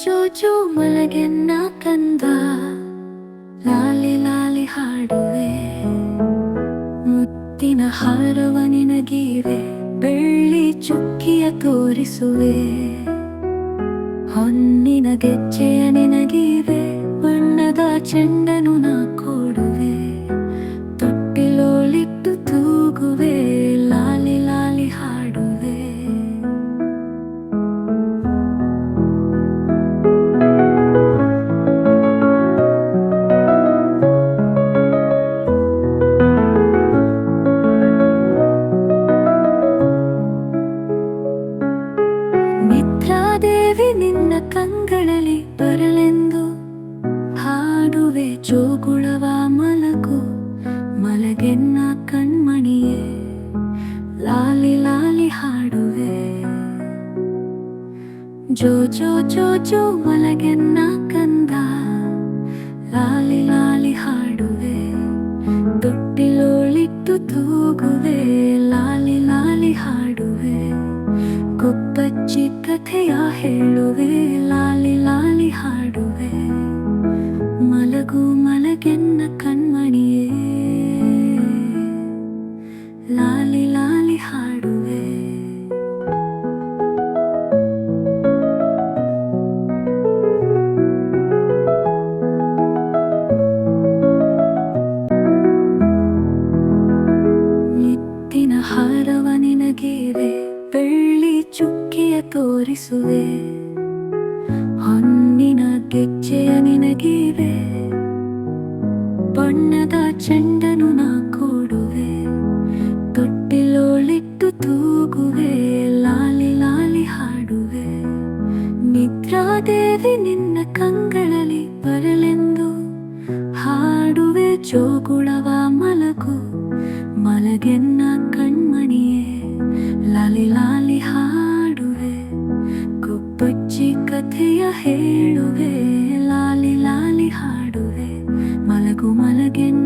ಜೋ ಜೋ ಮಲಗೆನ್ನ ಕಂದ, ಲಾಲಿ ಲಾಲಿ ಹಾಡುವೆ. ಮುತ್ತಿನ ಹಾರವ ನಿನಗೀವೆ, ಬೆಳ್ಳಿ ಚುಕ್ಕಿಯ ತೋರಿಸುವೆ. ಹೊನ್ನಿನ ಗೆಜ್ಜೆಯ ನಿನಗೀವೆ, ಬಣ್ಣದ ಚೆಂಡನು ನಾ ಕೊಡುವೆ. ತೊಟ್ಟಿಲೋಳಿಟ್ಟು ತೂಗುವೆ, ಲಾಲಿ ಲಾಲಿ ಹಾಡುವೆ. ನಿದ್ರಾದೇವಿ ನಿನ್ನ ಕಂಗಳಲ್ಲಿ ಬರಲೆಂದು ಹಾಡುವೆ. ಜೋಗುಳವ ಮಲಗು, ಮಲಗೆನ್ನ ಕಣ್ಮಣಿಯೇ, ಲಾಲಿ ಲಾಲಿ ಹಾಡುವೆ. ಜೋ ಜೋ ಜೋ ಜೋ ಮಲಗೆನ್ನ ಕಂದ, ಲಾಲಿ ಲಾಲಿ ಹಾಡುವೆ. ತೊಟ್ಟಿಲೋಳಿಟ್ಟು ತೂಗುವೆ, ಲಾಲಿ ಲಾಲಿ ಹಾಡುವೆ. ಗುಬ್ಬಚ್ಚಿ ಕಥೆಯ ಹೇಳುವೆ, ಲಾಲಿ ಲಾಲಿ ಹಾಡುವೆ. ಮಲಗು ಮಲಗೆನ್ನ ಕಣ್ಮಣಿಯೇ, ಲಾಲಿ ಲಾಲಿ ಹಾಡುವೆ. ಮುತ್ತಿನ ಹಾರವ ನಿನಗೀವೆ, ಬೆಳ್ಳಿ ಚುಕ್ಕಿಯ ತೋರಿಸುವೆ. ಹೊನ್ನಿನ ಗೆಜ್ಜೆಯ ನಿನಗೀವೆ, ಬಣ್ಣದ ಚೆಂಡನು ನಾ ಕೊಡುವೆ. ತೊಟ್ಟಿಲೋಳಿಟ್ಟು ತೂಗುವೆ, ಲಾಲಿ ಲಾಲಿ ಹಾಡುವೆ. ನಿದ್ರಾದೇವಿ ನಿನ್ನ ಕಂಗಳಲ್ಲಿ ಬರಲೆಂದು ಹಾಡುವೆ. ಜೋಗುಳವ ಮಲಗು, ಮಲಗೆನ್ನ ಕಣ್ಮಣಿಯೇ, ಲಾಲಿ ಲಾಲಿ ಹಾಡುವೆ. ಗುಬ್ಬಚ್ಚಿ ಕಥೆಯ ಹೇಳುವೆ, ಲಾಲಿ ಲಾಲಿ ಹಾಡುವೆ. ಮಲಗು ಮಲಗೆನ್ನ